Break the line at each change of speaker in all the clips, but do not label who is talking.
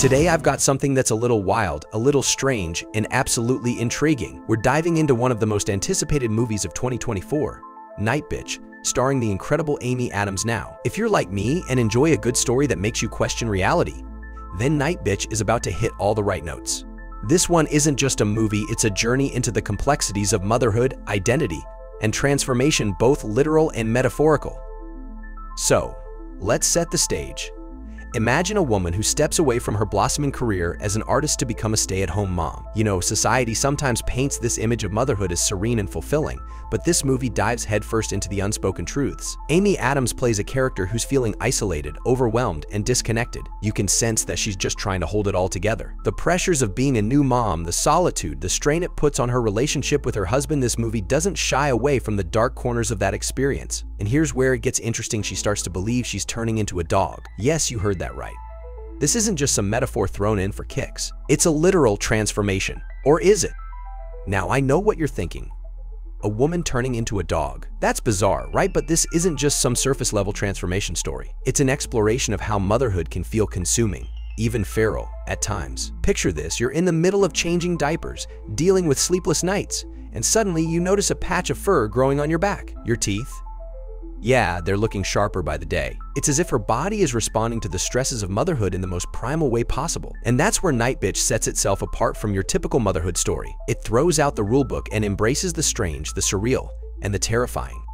Today I've got something that's a little wild, a little strange, and absolutely intriguing. We're diving into one of the most anticipated movies of 2024, Nightbitch, starring the incredible Amy Adams. Now, if you're like me and enjoy a good story that makes you question reality, then Nightbitch is about to hit all the right notes. This one isn't just a movie, it's a journey into the complexities of motherhood, identity, and transformation, both literal and metaphorical. So, let's set the stage. Imagine a woman who steps away from her blossoming career as an artist to become a stay-at-home mom. You know, society sometimes paints this image of motherhood as serene and fulfilling, but this movie dives headfirst into the unspoken truths. Amy Adams plays a character who's feeling isolated, overwhelmed, and disconnected. You can sense that she's just trying to hold it all together. The pressures of being a new mom, the solitude, the strain it puts on her relationship with her husband, this movie doesn't shy away from the dark corners of that experience. And here's where it gets interesting. She starts to believe she's turning into a dog. Yes, you heard that right. This isn't just some metaphor thrown in for kicks. It's a literal transformation. Or is it? Now, I know what you're thinking. A woman turning into a dog. That's bizarre, right? But this isn't just some surface-level transformation story. It's an exploration of how motherhood can feel consuming, even feral, at times. Picture this, you're in the middle of changing diapers, dealing with sleepless nights, and suddenly you notice a patch of fur growing on your back. Your teeth? Yeah, they're looking sharper by the day. It's as if her body is responding to the stresses of motherhood in the most primal way possible. And that's where Nightbitch sets itself apart from your typical motherhood story. It throws out the rulebook and embraces the strange, the surreal, and the terrifying.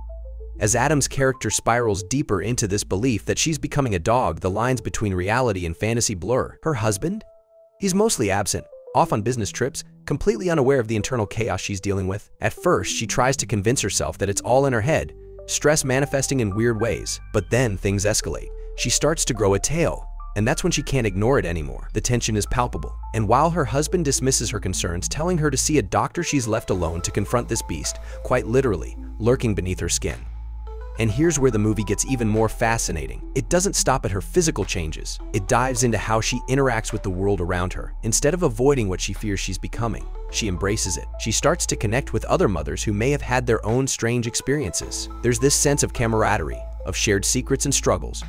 As Adam's character spirals deeper into this belief that she's becoming a dog, the lines between reality and fantasy blur. Her husband? He's mostly absent, off on business trips, completely unaware of the internal chaos she's dealing with. At first, she tries to convince herself that it's all in her head, stress manifesting in weird ways. But then things escalate. She starts to grow a tail, and that's when she can't ignore it anymore. The tension is palpable. And while her husband dismisses her concerns, telling her to see a doctor, she's left alone to confront this beast, quite literally, lurking beneath her skin. And here's where the movie gets even more fascinating. It doesn't stop at her physical changes. It dives into how she interacts with the world around her. Instead of avoiding what she fears she's becoming, she embraces it. She starts to connect with other mothers who may have had their own strange experiences. There's this sense of camaraderie, of shared secrets and struggles,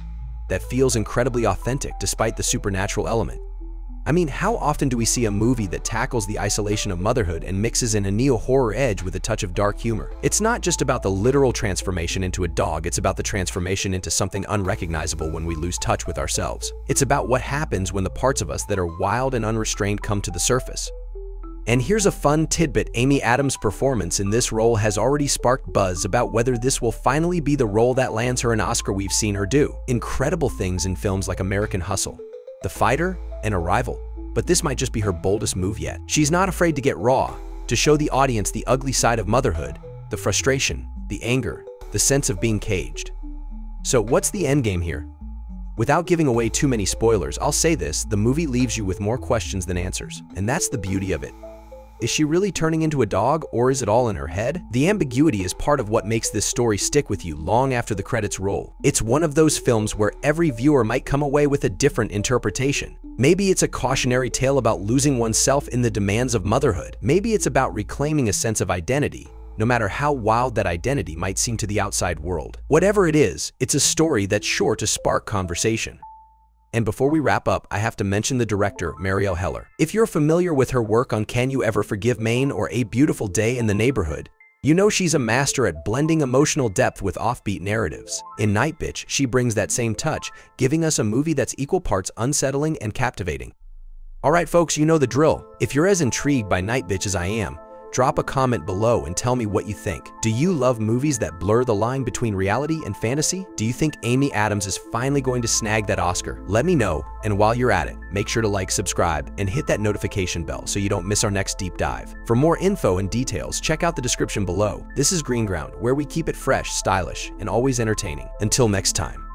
that feels incredibly authentic despite the supernatural element. I mean, how often do we see a movie that tackles the isolation of motherhood and mixes in a neo-horror edge with a touch of dark humor? It's not just about the literal transformation into a dog, it's about the transformation into something unrecognizable when we lose touch with ourselves. It's about what happens when the parts of us that are wild and unrestrained come to the surface. And here's a fun tidbit. Amy Adams' performance in this role has already sparked buzz about whether this will finally be the role that lands her an Oscar. We've seen her do incredible things in films like American Hustle, The Fighter, and Arrival, but this might just be her boldest move yet. She's not afraid to get raw, to show the audience the ugly side of motherhood, the frustration, the anger, the sense of being caged. So what's the endgame here? Without giving away too many spoilers, I'll say this: the movie leaves you with more questions than answers, and that's the beauty of it. Is she really turning into a dog, or is it all in her head? The ambiguity is part of what makes this story stick with you long after the credits roll. It's one of those films where every viewer might come away with a different interpretation. Maybe it's a cautionary tale about losing oneself in the demands of motherhood. Maybe it's about reclaiming a sense of identity, no matter how wild that identity might seem to the outside world. Whatever it is, it's a story that's sure to spark conversation. And before we wrap up, I have to mention the director, Marielle Heller. If you're familiar with her work on Can You Ever Forgive Maine or A Beautiful Day in the Neighborhood, you know she's a master at blending emotional depth with offbeat narratives. In Nightbitch, she brings that same touch, giving us a movie that's equal parts unsettling and captivating. Alright folks, you know the drill. If you're as intrigued by Nightbitch as I am, drop a comment below and tell me what you think. Do you love movies that blur the line between reality and fantasy? Do you think Amy Adams is finally going to snag that Oscar? Let me know, and while you're at it, make sure to like, subscribe, and hit that notification bell so you don't miss our next deep dive. For more info and details, check out the description below. This is Green Ground, where we keep it fresh, stylish, and always entertaining. Until next time.